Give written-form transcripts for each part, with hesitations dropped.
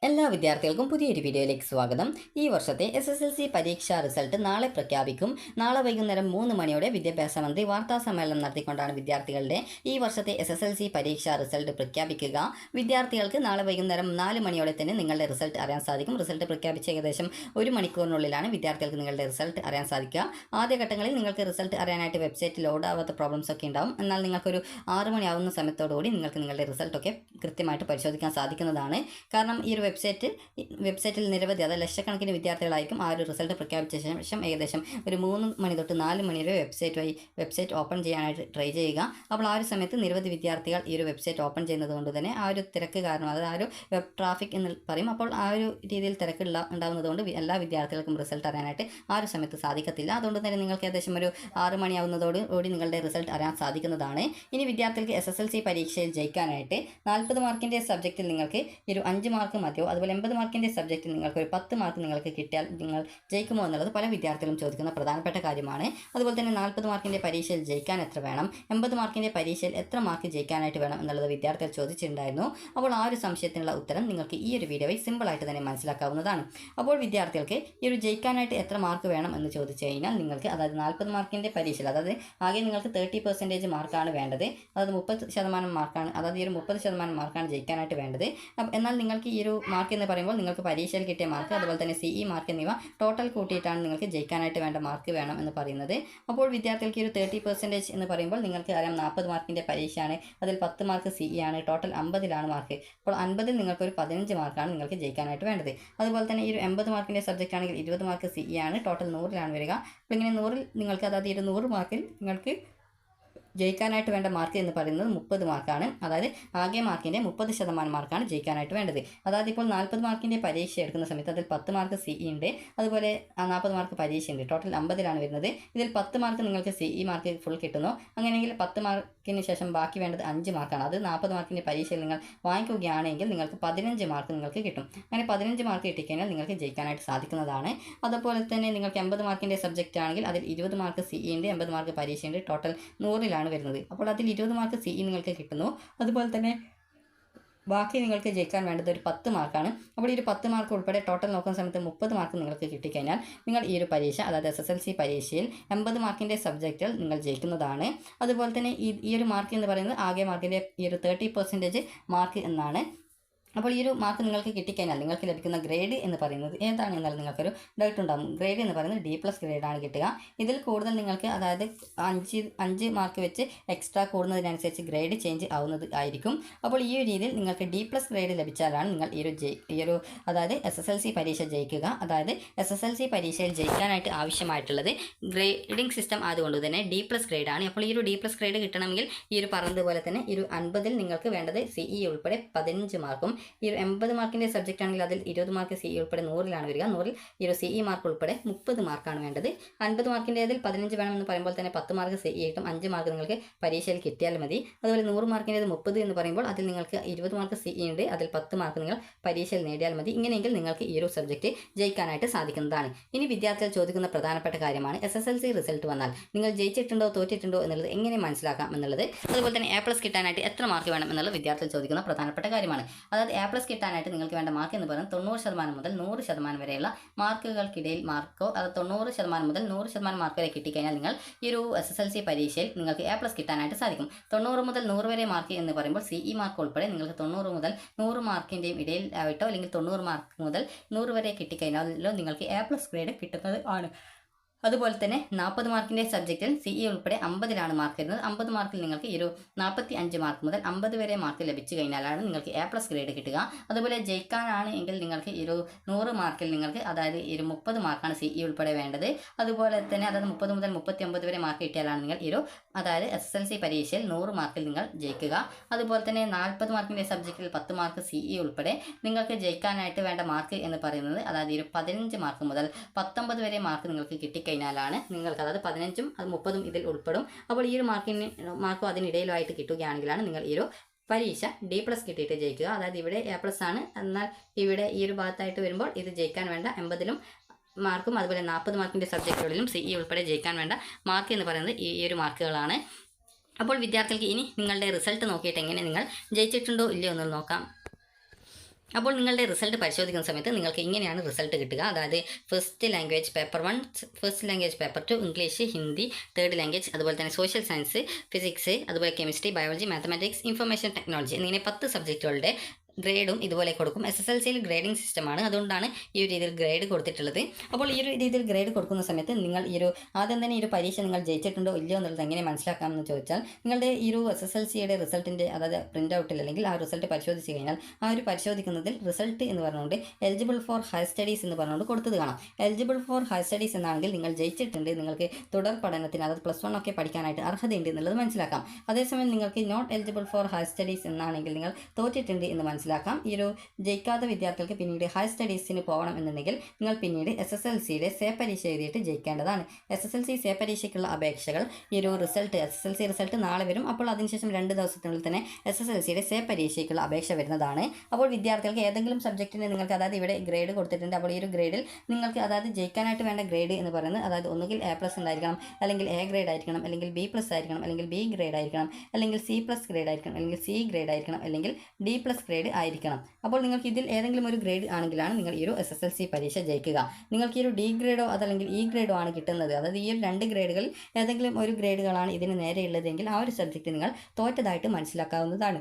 എല്ലാ വിദ്യാർത്ഥികൾക്കും പുതിയൊരു വീഡിയോയിലേക്ക് സ്വാഗതം. ഈ വർഷത്തെ SSLC പരീക്ഷാ റിസൾട്ട് നാളെ പ്രഖ്യാപിക്കും. നാളെ വൈകുന്നേരം 3 മണിയോടെ വിദ്യാഭ്യാസ മന്ത്രി വാർത്താ സമ്മേളനം നടത്തിക്കൊണ്ടാണ് വിദ്യാർത്ഥികളുടെ ഈ വർഷത്തെ SSLC പരീക്ഷാ റിസൾട്ട് പ്രഖ്യാപിക്കുക. വിദ്യാർത്ഥികൾക്ക് നാളെ വൈകുന്നേരം 4 മണിയോടെ തന്നെ നിങ്ങളുടെ റിസൾട്ട് അറിയാൻ സാധിക്കും. റിസൾട്ട് പ്രഖ്യാപിച്ച ഏകദേശം 1 മണിക്കൂറിനുള്ളിലാണ് വിദ്യാർത്ഥികൾക്ക് നിങ്ങളുടെ റിസൾട്ട് അറിയാൻ സാധിക്കുക. ആദ്യഘട്ടങ്ങളിൽ നിങ്ങൾക്ക് റിസൾട്ട് അറിയാനായിട്ട് വെബ്സൈറ്റ് ലോഡ് ആവാത്ത പ്രോബ്ലംസ് ഒക്കെ ഉണ്ടാവും. എന്നാൽ നിങ്ങൾക്കൊരു 6 മണിയാവുന്ന സമയത്തോടുകൂടി നിങ്ങൾക്ക് നിങ്ങളുടെ റിസൾട്ടൊക്കെ കൃത്യമായിട്ട് പരിശോധിക്കാൻ സാധിക്കുന്നതാണ്. കാരണം ഈ ഒരു വെബ്സൈറ്റിൽ നിരവധി ലക്ഷക്കണക്കിന് വിദ്യാർത്ഥികളായിരിക്കും ആ ഒരു റിസൾട്ട് പ്രഖ്യാപിച്ച ശേഷം ഏകദേശം ഒരു 3 മണി തൊട്ട് 4 മണി വരെ വെബ്സൈറ്റ് ഓപ്പൺ ചെയ്യാനായിട്ട് ട്രൈ ചെയ്യുക. അപ്പോൾ ആ ഒരു സമയത്ത് നിരവധി വിദ്യാർത്ഥികൾ ഈ ഒരു വെബ്സൈറ്റ് ഓപ്പൺ ചെയ്യുന്നത് കൊണ്ട് തന്നെ ആ ഒരു തിരക്ക് കാരണം, അതായത് ആ ഒരു വെബ് ട്രാഫിക് എന്ന് പറയും, അപ്പോൾ ആ ഒരു രീതിയിൽ തിരക്ക് ഉണ്ടാകുന്നത് കൊണ്ട് എല്ലാ വിദ്യാർത്ഥികൾക്കും റിസൾട്ട് അറിയാനായിട്ട് ആ ഒരു സമയത്ത് സാധിക്കത്തില്ല. അതുകൊണ്ട് തന്നെ നിങ്ങൾക്ക് ഏകദേശം ഒരു 6 മണിയാവുന്നതോടുകൂടി നിങ്ങളുടെ റിസൾട്ട് അറിയാൻ സാധിക്കുന്നതാണ്. ഇനി വിദ്യാർത്ഥികൾക്ക് SSLC പരീക്ഷയിൽ ജയിക്കാനായിട്ട് 40 മാർക്കിൻ്റെ സബ്ജക്റ്റിൽ നിങ്ങൾക്ക് ഒരു 5 മാർക്ക് മതിയോ, അതുപോലെ 80 മാർക്കിൻ്റെ സബ്ജക്റ്റിൽ നിങ്ങൾക്ക് ഒരു 10 മാർക്ക് നിങ്ങൾക്ക് കിട്ടിയാൽ നിങ്ങൾ ജയിക്കുമോ എന്നുള്ളത് പല വിദ്യാർത്ഥികളും ചോദിക്കുന്ന പ്രധാനപ്പെട്ട കാര്യമാണ്. അതുപോലെ തന്നെ 40 മാർക്കിൻ്റെ പരീക്ഷയിൽ ജയിക്കാൻ എത്ര വേണം, 80 മാർക്കിൻ്റെ പരീക്ഷയിൽ എത്ര മാർക്ക് ജയിക്കാനായിട്ട് വേണം എന്നുള്ളത് വിദ്യാർത്ഥികൾ ചോദിച്ചിട്ടുണ്ടായിരുന്നു. അപ്പോൾ ആ ഒരു സംശയത്തിനുള്ള ഉത്തരം നിങ്ങൾക്ക് ഈ ഒരു വീഡിയോയിൽ സിമ്പിളായിട്ട് തന്നെ മനസ്സിലാക്കാവുന്നതാണ്. അപ്പോൾ വിദ്യാർത്ഥികൾക്ക് ഈ ഒരു ജയിക്കാനായിട്ട് എത്ര മാർക്ക് വേണം എന്ന് ചോദിച്ചു കഴിഞ്ഞാൽ നിങ്ങൾക്ക്, അതായത് 40 മാർക്കിൻ്റെ പരീക്ഷയിൽ, അതായത് ആകെ നിങ്ങൾക്ക് 30% മാർക്കാണ് വേണ്ടത്, അതായത് 30% മാർക്കാണ്, അതായത് ഈ ഒരു 30% മാർക്കാണ് ജയിക്കാനായിട്ട് വേണ്ടത്. എന്നാൽ നിങ്ങൾക്ക് ഈ ഒരു മാർക്ക് എന്ന് പറയുമ്പോൾ നിങ്ങൾക്ക് പരീക്ഷയിൽ കിട്ടിയ മാർക്ക്, അതുപോലെ തന്നെ CE മാർക്ക് എന്നിവ ടോട്ടൽ കൂട്ടിയിട്ടാണ് നിങ്ങൾക്ക് ജയിക്കാനായിട്ട് വേണ്ട മാർക്ക് വേണം എന്ന് പറയുന്നത്. അപ്പോൾ വിദ്യാർത്ഥികൾക്ക് ഒരു 30% എന്ന് പറയുമ്പോൾ നിങ്ങൾക്ക് അറിയാം 40 മാർക്കിൻ്റെ പരീക്ഷയാണ്, അതിൽ 10 മാർക്ക് CE ആണ്, ടോട്ടൽ 50ലാണ് മാർക്ക്. അപ്പോൾ 50ൽ നിങ്ങൾക്കൊരു 15 മാർക്കാണ് നിങ്ങൾക്ക് ജയിക്കാനായിട്ട് വേണ്ടത്. അതുപോലെ തന്നെ ഈ ഒരു 80 മാർക്കിൻ്റെ സബ്ജക്റ്റ് ആണെങ്കിൽ 20 മാർക്ക് CE ആണ്, ടോട്ടൽ 100ലാണ് വരിക. അപ്പോൾ ഇങ്ങനെ 100ൽ നിങ്ങൾക്ക്, അതായത് 100 മാർക്കിൽ നിങ്ങൾക്ക് ജയിക്കാനായിട്ട് വേണ്ട മാർക്ക് എന്ന് പറയുന്നത് 30 മാർക്കാണ്. അതായത് ആകെ മാർക്കിൻ്റെ 30% മാർക്കാണ് ജയിക്കാനായിട്ട് വേണ്ടത്. അതായത് ഇപ്പോൾ 40 മാർക്കിൻ്റെ പരീക്ഷ എടുക്കുന്ന സമയത്ത് അതിൽ 10 മാർക്ക് CE ഉണ്ട്, അതുപോലെ 40 മാർക്ക് പരീക്ഷയുണ്ട്, ടോട്ടൽ 50ലാണ് വരുന്നത്. ഇതിൽ 10 മാർക്ക് നിങ്ങൾക്ക് CE മാർക്ക് ഫുൾ കിട്ടുന്നു. അങ്ങനെയെങ്കിൽ 10 മാർക്കിന് ശേഷം ബാക്കി വേണ്ടത് 5 മാർക്കാണ്. അത് 40 മാർക്കിൻ്റെ പരീക്ഷയിൽ നിങ്ങൾ വാങ്ങിക്കുകയാണെങ്കിൽ നിങ്ങൾക്ക് 15 മാർക്ക് നിങ്ങൾക്ക് കിട്ടും. അങ്ങനെ 15 മാർക്ക് കിട്ടിക്കഴിഞ്ഞാൽ നിങ്ങൾക്ക് ജയിക്കാനായിട്ട് സാധിക്കുന്നതാണ്. അതുപോലെ തന്നെ നിങ്ങൾക്ക് 80 മാർക്കിൻ്റെ സബ്ജക്റ്റ് ആണെങ്കിൽ അതിൽ 20 മാർക്ക് CE ഉണ്ട്, 80 മാർക്ക് പരീക്ഷയുണ്ട്, ടോട്ടൽ 100ലാണ് വരുന്നത്. അപ്പോൾ അതിൽ 20 മാർക്ക് CE നിങ്ങൾക്ക് കിട്ടുന്നു. അതുപോലെ തന്നെ ബാക്കി നിങ്ങൾക്ക് ജയിക്കാൻ വേണ്ടത് ഒരു 10 മാർക്കാണ്. അപ്പോൾ ഈ ഒരു 10 മാർക്ക് ഉൾപ്പെടെ ടോട്ടൽ നോക്കുന്ന സമയത്ത് 30 മാർക്ക് നിങ്ങൾക്ക് കിട്ടിക്കഴിഞ്ഞാൽ നിങ്ങൾ ഈ ഒരു പരീക്ഷ, അതായത് SSLC പരീക്ഷയിൽ 80 മാർക്കിൻ്റെ സബ്ജക്റ്റിൽ നിങ്ങൾ ജയിക്കുന്നതാണ്. അതുപോലെ തന്നെ ഈ ഒരു മാർക്ക് എന്ന് പറയുന്നത് ആകെ മാർക്കിൻ്റെ ഈ ഒരു 30% മാർക്ക് എന്നാണ്. അപ്പോൾ ഈ ഒരു മാർക്ക് നിങ്ങൾക്ക് കിട്ടിക്കഴിഞ്ഞാൽ നിങ്ങൾക്ക് ലഭിക്കുന്ന ഗ്രേഡ് എന്ന് പറയുന്നത് ഏതാണ് എന്നാൽ നിങ്ങൾക്കൊരു ഡൗട്ട് ഉണ്ടാകും. ഗ്രേഡ് എന്ന് പറയുന്നത് D+ ഗ്രേഡാണ് കിട്ടുക. ഇതിൽ കൂടുതൽ നിങ്ങൾക്ക്, അതായത് 5 മാർക്ക് വെച്ച് എക്സ്ട്രാ കൂടുന്നതിനനുസരിച്ച് ഗ്രേഡ് ചേഞ്ച് ആവുന്നത് ആയിരിക്കും. അപ്പോൾ ഈ ഒരു രീതിയിൽ നിങ്ങൾക്ക് D+ ഗ്രേഡ് ലഭിച്ചാലാണ് നിങ്ങൾ ഈ ഒരു അതായത് SSLC പരീക്ഷ ജയിക്കുക. അതായത് SSLC പരീക്ഷയിൽ ജയിക്കാനായിട്ട് ആവശ്യമായിട്ടുള്ളത് ഗ്രേഡിംഗ് സിസ്റ്റം ആയതുകൊണ്ട് തന്നെ D+ ഗ്രേഡാണ്. അപ്പോൾ ഈ ഒരു D+ ഗ്രേഡ് കിട്ടണമെങ്കിൽ ഈ ഒരു പറഞ്ഞതുപോലെ തന്നെ ഈ ഒരു 50ൽ നിങ്ങൾക്ക് വേണ്ടത് CE ഉൾപ്പെടെ 15 മാർക്കും, ഈ ഒരു 80 മാർക്കിൻ്റെ സബ്ജക്റ്റ് ആണെങ്കിൽ അതിൽ 20 മാർക്ക് CE ഉൾപ്പെടെ 100ലാണ് വരിക. 100ൽ ഈ ഒരു CE മാർക്ക് ഉൾപ്പെടെ 30 മാർക്കാണ് വേണ്ടത്. 50 മാർക്കിൻ്റെ അതിൽ 15 വേണമെന്ന് പറയുമ്പോൾ തന്നെ 10 മാർക്ക് CE കിട്ടും, 5 മാർക്ക് നിങ്ങൾക്ക് പരീക്ഷയിൽ കിട്ടിയാൽ മതി. അതുപോലെ 100 മാർക്കിൻ്റേത് 30 എന്ന് പറയുമ്പോൾ അതിൽ നിങ്ങൾക്ക് 20 മാർക്ക് CE ഉണ്ട്, അതിൽ 10 മാർക്ക് നിങ്ങൾ പരീക്ഷയിൽ നേടിയാൽ മതി. ഇങ്ങനെയെങ്കിൽ നിങ്ങൾക്ക് ഈ ഒരു സബ്ജക്റ്റ് ജയിക്കാനായിട്ട് സാധിക്കുന്നതാണ്. ഇനി വിദ്യാർത്ഥികൾ ചോദിക്കുന്ന പ്രധാനപ്പെട്ട കാര്യമാണ് SSLC റിസൾട്ട് വന്നാൽ നിങ്ങൾ ജയിച്ചിട്ടുണ്ടോ തോറ്റിട്ടുണ്ടോ എന്നുള്ളത് എങ്ങനെ മനസ്സിലാക്കാം എന്നുള്ളത്. അതുപോലെ തന്നെ A+ കിട്ടാനായിട്ട് എത്ര മാർക്ക് വേണം എന്നുള്ളത് വിദ്യാർത്ഥികൾ ചോദിക്കുന്ന പ്രധാനപ്പെട്ട കാര്യമാണ്. അതായത് A+ കിട്ടാനായിട്ട് നിങ്ങൾക്ക് വേണ്ട മാർക്ക് എന്ന് പറയുന്നത് 90% മുതൽ 100% വരെയുള്ള മാർക്കുകൾക്കിടയിൽ മാർക്കോ, അത് 90% മുതൽ 100% മാർക്ക് വരെ കിട്ടിക്കഴിഞ്ഞാൽ നിങ്ങൾ ഈ ഒരു SSLC പരീക്ഷയിൽ നിങ്ങൾക്ക് A+ കിട്ടാനായിട്ട് സാധിക്കും. 90 മുതൽ 100 വരെ മാർക്ക് എന്ന് പറയുമ്പോൾ CE മാർക്ക് ഉൾപ്പെടെ നിങ്ങൾക്ക് 90 മുതൽ 100 മാർക്കിൻ്റെയും ഇടയിൽ ആയിട്ടോ അല്ലെങ്കിൽ 90 മാർക്ക് മുതൽ 100 വരെ കിട്ടിക്കഴിഞ്ഞാലോ നിങ്ങൾക്ക് A+ ഗ്രേഡ് കിട്ടുന്നത് ആണ്. അതുപോലെ തന്നെ 40 മാർക്കിൻ്റെ സബ്ജക്റ്റിൽ CE ഉൾപ്പെടെ 50ലാണ് മാർക്ക് വരുന്നത്. 50 മാർക്കിൽ നിങ്ങൾക്ക് ഈ ഒരു 45 മാർക്ക് മുതൽ 50 വരെ മാർക്ക് ലഭിച്ചു കഴിഞ്ഞാലാണ് നിങ്ങൾക്ക് A+ ഗ്രേഡ് കിട്ടുക. അതുപോലെ ജയിക്കാനാണ് എങ്കിൽ നിങ്ങൾക്ക് ഈ ഒരു 100 മാർക്കിൽ നിങ്ങൾക്ക്, അതായത് ഈ ഒരു 30 മാർക്കാണ് CE ഉൾപ്പെടെ വേണ്ടത്. അതുപോലെ തന്നെ അതായത് 30 മുതൽ 39 വരെ മാർക്ക് കിട്ടിയാലാണ് നിങ്ങൾ ഈ ഒരു, അതായത് SSLC പരീക്ഷയിൽ 100 മാർക്കിൽ നിങ്ങൾ ജയിക്കുക. അതുപോലെ തന്നെ 40 മാർക്കിൻ്റെ സബ്ജക്റ്റിൽ 10 മാർക്ക് CE ഉൾപ്പെടെ നിങ്ങൾക്ക് ജയിക്കാനായിട്ട് വേണ്ട മാർക്ക് എന്ന് പറയുന്നത്, അതായത് ഈ ഒരു 15 മാർക്ക് മുതൽ 19 വരെ മാർക്ക് നിങ്ങൾക്ക് കിട്ടിക്കഴിഞ്ഞാലാണ് നിങ്ങൾക്ക്, അതായത് 15ഉം 30ഉം ഇതിൽ ഉൾപ്പെടും. അപ്പോൾ ഈ ഒരു മാർക്കും അതിനിടയിലായിട്ട് കിട്ടുകയാണെങ്കിലാണ് നിങ്ങൾ ഈ ഒരു പരീക്ഷ D+ കിട്ടിയിട്ട് ജയിക്കുക. അതായത് ഇവിടെ A+ ആണ്, എന്നാൽ ഇവിടെ ഈ ഒരു ഭാഗത്തായിട്ട് വരുമ്പോൾ ഇത് ജയിക്കാൻ വേണ്ട 80ലും മാർക്കും, അതുപോലെ 40 മാർക്കിൻ്റെ സബ്ജക്റ്റുകളിലും CE ഉൾപ്പെടെ ജയിക്കാൻ വേണ്ട മാർക്ക് എന്ന് പറയുന്നത് ഈ ഒരു മാർക്കുകളാണ്. അപ്പോൾ വിദ്യാർത്ഥികൾക്ക് ഇനി നിങ്ങളുടെ റിസൾട്ട് നോക്കിയിട്ട് എങ്ങനെ നിങ്ങൾ ജയിച്ചിട്ടുണ്ടോ ഇല്ലയോ എന്ന് നോക്കാം. അപ്പോൾ നിങ്ങളുടെ റിസൾട്ട് പരിശോധിക്കുന്ന സമയത്ത് നിങ്ങൾക്ക് ഇങ്ങനെയാണ് റിസൾട്ട് കിട്ടുക. അതായത് first language paper 1, first language paper 2 English, Hindi, third language, അതുപോലെ തന്നെ സോഷ്യൽ സയൻസ്, ഫിസിക്സ്, അതുപോലെ chemistry, biology, mathematics, information technology എന്നിങ്ങനെ 10 സബ്ജക്റ്റുകളുടെ ഗ്രേഡും ഇതുപോലെ കൊടുക്കും. SSLCയിൽ ഗ്രേഡിംഗ് സിസ്റ്റമാണ്, അതുകൊണ്ടാണ് ഈ ഒരു രീതിയിൽ ഗ്രേഡ് കൊടുത്തിട്ടുള്ളത്. അപ്പോൾ ഈ ഒരു രീതിയിൽ ഗ്രേഡ് കൊടുക്കുന്ന സമയത്ത് നിങ്ങൾ ആദ്യം തന്നെ ഈ ഒരു പരീക്ഷ നിങ്ങൾ ജയിച്ചിട്ടുണ്ടോ ഇല്ലയോ എന്നുള്ളത് എങ്ങനെ മനസ്സിലാക്കാമെന്ന് ചോദിച്ചാൽ, നിങ്ങളുടെ ഈ ഒരു SSLCയുടെ റിസൾട്ടിൻ്റെ അതായത് പ്രിൻ്റ് ഔട്ടിൽ അല്ലെങ്കിൽ ആ റിസൾട്ട് പരിശോധിച്ച് കഴിഞ്ഞാൽ ആ ഒരു പരിശോധിക്കുന്നതിൽ റിസൾട്ട് എന്ന് പറഞ്ഞുകൊണ്ട് എലിജിബിൾ ഫോർ ഹയർ സ്റ്റഡീസ് എന്ന് പറഞ്ഞുകൊണ്ട് കൊടുത്തത് കാണാം. എലിജിബിൾ ഫോർ ഹയർ സ്റ്റഡീസ് എന്നാണെങ്കിൽ നിങ്ങൾ ജയിച്ചിട്ടുണ്ട്, നിങ്ങൾക്ക് തുടർ പഠനത്തിന് അതായത് +1 ഒക്കെ പഠിക്കാനായിട്ട് അർഹതയുണ്ട് എന്നുള്ളത് മനസ്സിലാക്കാം. അതേസമയം നിങ്ങൾക്ക് not eligible for higher studies എന്നാണെങ്കിൽ നിങ്ങൾ തോറ്റിട്ടുണ്ട് എന്ന് മനസ്സിലാക്കാം. ഈ ഒരു ജയിക്കാത്ത വിദ്യാർത്ഥികൾക്ക് പിന്നീട് ഹയർ സ്റ്റഡീസിന് പോകണം എന്നുണ്ടെങ്കിൽ നിങ്ങൾ പിന്നീട് SSLCയുടെ സേ പരീക്ഷ എഴുതിയിട്ട് ജയിക്കേണ്ടതാണ്. SSLC സേ പരീക്ഷയ്ക്കുള്ള അപേക്ഷകൾ ഈ ഒരു SSLC റിസൾട്ട് നാളെ വരും. അപ്പോൾ അതിനുശേഷം 2 ദിവസത്തിനുള്ളിൽ തന്നെ SSLCയുടെ സേ പരീക്ഷയ്ക്കുള്ള അപേക്ഷ വരുന്നതാണ്. അപ്പോൾ വിദ്യാർത്ഥികൾക്ക് ഏതെങ്കിലും സബ്ജക്റ്റിന് നിങ്ങൾക്ക് അതായത് ഇവിടെ ഗ്രേഡ് കൊടുത്തിട്ടുണ്ട്. അപ്പോൾ ഈ ഒരു ഗ്രേഡിൽ നിങ്ങൾക്ക് അതായത് ജയിക്കാനായിട്ട് വേണ്ട ഗ്രേഡ് എന്ന് പറയുന്നത് അതായത് ഒന്നുകിൽ A+ ഉണ്ടായിരിക്കണം, അല്ലെങ്കിൽ A ഗ്രേഡ് ആയിരിക്കണം, അല്ലെങ്കിൽ B+ ആയിരിക്കണം, അല്ലെങ്കിൽ B ഗ്രേഡ് ആയിരിക്കണം, അല്ലെങ്കിൽ C+ ഗ്രേഡ് ആയിരിക്കണം, അല്ലെങ്കിൽ C ഗ്രേഡ് ആയിരിക്കണം, അല്ലെങ്കിൽ D+ ഗ്രേഡ് ആയിരിക്കണം. അപ്പോൾ നിങ്ങൾക്ക് ഇതിൽ ഏതെങ്കിലും ഒരു ഗ്രേഡ് ആണെങ്കിലാണ് നിങ്ങൾ ഈ ഒരു SSLC പരീക്ഷ ജയിക്കുക. നിങ്ങൾക്ക് ഈ ഒരു D ഗ്രേഡോ അതല്ലെങ്കിൽ E ഗ്രേഡോ ആണ് കിട്ടുന്നത്, അതായത് ഈ 2 ഗ്രേഡുകളിൽ ഏതെങ്കിലും ഒരു ഗ്രേഡുകളാണ് ഇതിന് നേരെയുള്ളതെങ്കിൽ ആ ഒരു സബ്ജക്റ്റ് നിങ്ങൾ തോറ്റതായിട്ട് മനസ്സിലാക്കാവുന്നതാണ്.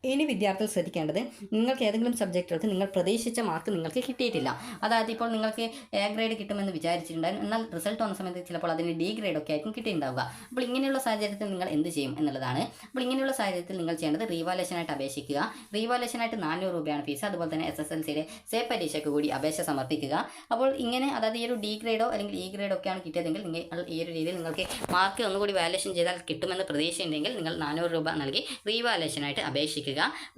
ഇനി വിദ്യാർത്ഥികൾ ശ്രദ്ധിക്കേണ്ടത്, നിങ്ങൾക്ക് ഏതെങ്കിലും സബ്ജക്റ്റുകൾക്ക് നിങ്ങൾ പ്രതീക്ഷിച്ച മാർക്ക് നിങ്ങൾക്ക് കിട്ടിയിട്ടില്ല. അതായത് ഇപ്പോൾ നിങ്ങൾക്ക് A ഗ്രേഡ് കിട്ടുമെന്ന് വിചാരിച്ചിട്ടുണ്ടായിരുന്നു, എന്നാൽ റിസൾട്ട് വന്ന സമയത്ത് ചിലപ്പോൾ അതിന് D ഗ്രേഡൊക്കെ ആയിരിക്കും കിട്ടിയിട്ടുണ്ടാവുക. അപ്പോൾ ഇങ്ങനെയുള്ള സാഹചര്യത്തിൽ നിങ്ങൾ എന്ത് ചെയ്യും എന്നുള്ളതാണ്. അപ്പോൾ ഇങ്ങനെയുള്ള സാഹചര്യത്തിൽ നിങ്ങൾ ചെയ്യേണ്ടത് റീവാലുവേഷനായിട്ട് അപേക്ഷിക്കുക. റീവാലുവേഷനായിട്ട് 400 രൂപയാണ് ഫീസ്. അതുപോലെ തന്നെ SSLCയുടെ സേ പരീക്ഷയ്ക്ക് കൂടി അപേക്ഷ സമർപ്പിക്കുക. അപ്പോൾ ഇങ്ങനെ അതായത് ഈ ഒരു D ഗ്രേഡോ അല്ലെങ്കിൽ E ഗ്രേഡോ ഒക്കെയാണ് കിട്ടിയതെങ്കിൽ നിങ്ങൾ ഈ ഒരു രീതിയിൽ നിങ്ങൾക്ക് മാർക്ക് ഒന്നുകൂടി വാലുവേഷൻ ചെയ്താൽ കിട്ടുമെന്ന് പ്രതീക്ഷയുണ്ടെങ്കിൽ നിങ്ങൾ 400 രൂപ നൽകി റീവാലുവേഷനായിട്ട് അപേക്ഷിക്കുക.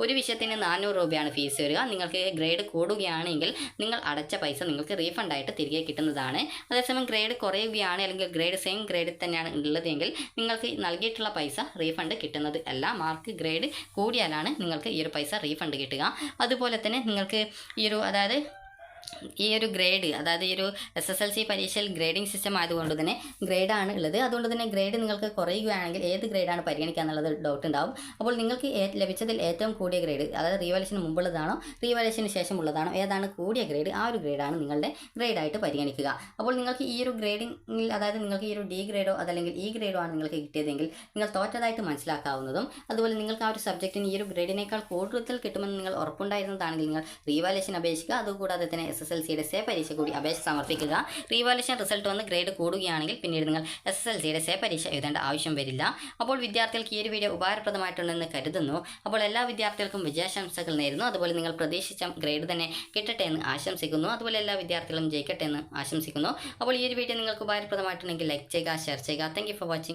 ഒരു വിഷയത്തിന് 400 രൂപയാണ് ഫീസ് വരിക. നിങ്ങൾക്ക് ഗ്രേഡ് കൂടുകയാണെങ്കിൽ നിങ്ങൾ അടച്ച പൈസ നിങ്ങൾക്ക് റീഫണ്ടായിട്ട് തിരികെ കിട്ടുന്നതാണ്. അതേസമയം ഗ്രേഡ് കുറയുകയാണ് അല്ലെങ്കിൽ ഗ്രേഡ് സെയിം ഗ്രേഡിൽ തന്നെയാണ് ഉള്ളതെങ്കിൽ നിങ്ങൾക്ക് നൽകിയിട്ടുള്ള പൈസ റീഫണ്ട് കിട്ടുന്നത് അല്ല. മാർക്ക് ഗ്രേഡ് കൂടിയാലാണ് നിങ്ങൾക്ക് ഈ ഒരു പൈസ റീഫണ്ട് കിട്ടുക. അതുപോലെ തന്നെ നിങ്ങൾക്ക് ഈ ഒരു ഗ്രേഡ് അതായത് ഈ ഒരു SSLC പരീക്ഷയിൽ ഗ്രേഡിംഗ് സിസ്റ്റം ആയതുകൊണ്ട് തന്നെ ഗ്രേഡാണ് ഉള്ളത്. അതുകൊണ്ട് തന്നെ ഗ്രേഡ് നിങ്ങൾക്ക് കുറയുകയാണെങ്കിൽ ഏത് ഗ്രേഡാണ് പരിഗണിക്കുക എന്നുള്ളത് ഡൗട്ട് ഉണ്ടാവും. അപ്പോൾ നിങ്ങൾക്ക് ലഭിച്ചതിൽ ഏറ്റവും കൂടിയ ഗ്രേഡ് അതായത് റീവാലുവേഷന് മുമ്പുള്ളതാണോ റീവാലുവേഷന് ശേഷമുള്ളതാണോ ഏതാണ് കൂടിയ ഗ്രേഡ്, ആ ഒരു ഗ്രേഡാണ് നിങ്ങളുടെ ഗ്രേഡായിട്ട് പരിഗണിക്കുക. അപ്പോൾ നിങ്ങൾക്ക് ഈ ഒരു ഗ്രേഡിങ്ങിൽ അതായത് നിങ്ങൾക്ക് ഈ ഒരു D ഗ്രേഡോ അതല്ലെങ്കിൽ E ഗ്രേഡോ ആണ് നിങ്ങൾക്ക് കിട്ടിയതെങ്കിൽ നിങ്ങൾ തോറ്റതായിട്ട് മനസ്സിലാക്കാവുന്നതും. അതുപോലെ നിങ്ങൾക്ക് ആ ഒരു സബ്ജക്റ്റിന് ഈ ഒരു ഗ്രേഡിനേക്കാൾ കൂടുതൽ കിട്ടുമെന്ന് നിങ്ങൾ ഉറപ്പുണ്ടായിരുന്നതാണെങ്കിൽ നിങ്ങൾ റീവാലുവേഷൻ അപേക്ഷിക്കുക. അതുകൂടാതെ തന്നെ SSLCയുടെ സേ പരീക്ഷ കൂടി അപേക്ഷ സമർപ്പിക്കുക. റീവാലുവേഷൻ റിസൾട്ട് വന്ന് ഗ്രേഡ് കൂടുകയാണെങ്കിൽ പിന്നീട് നിങ്ങൾ SSLCയുടെ സേ പരീക്ഷ എഴുതേണ്ട ആവശ്യം വരില്ല. അപ്പോൾ വിദ്യാർത്ഥികൾക്ക് ഈ ഒരു വീഡിയോ ഉപകാരപ്രദമായിട്ടുണ്ടെന്ന് കരുതുന്നു. അപ്പോൾ എല്ലാ വിദ്യാർത്ഥികൾക്കും വിജയാശംസകൾ നേരുന്നു. അതുപോലെ നിങ്ങൾ പ്രതീക്ഷിച്ച ഗ്രേഡ് തന്നെ കിട്ടട്ടെ എന്ന് ആശംസിക്കുന്നു. അതുപോലെ എല്ലാ വിദ്യാർത്ഥികളും ജയിക്കട്ടെ എന്ന് ആശംസിക്കുന്നു. അപ്പോൾ ഈ ഒരു വീഡിയോ നിങ്ങൾക്ക് ഉപകാരപ്രദമായിട്ടുണ്ടെങ്കിൽ ലൈക്ക് ചെയ്യുക, ഷെയർ ചെയ്യുക. Thank you for watching.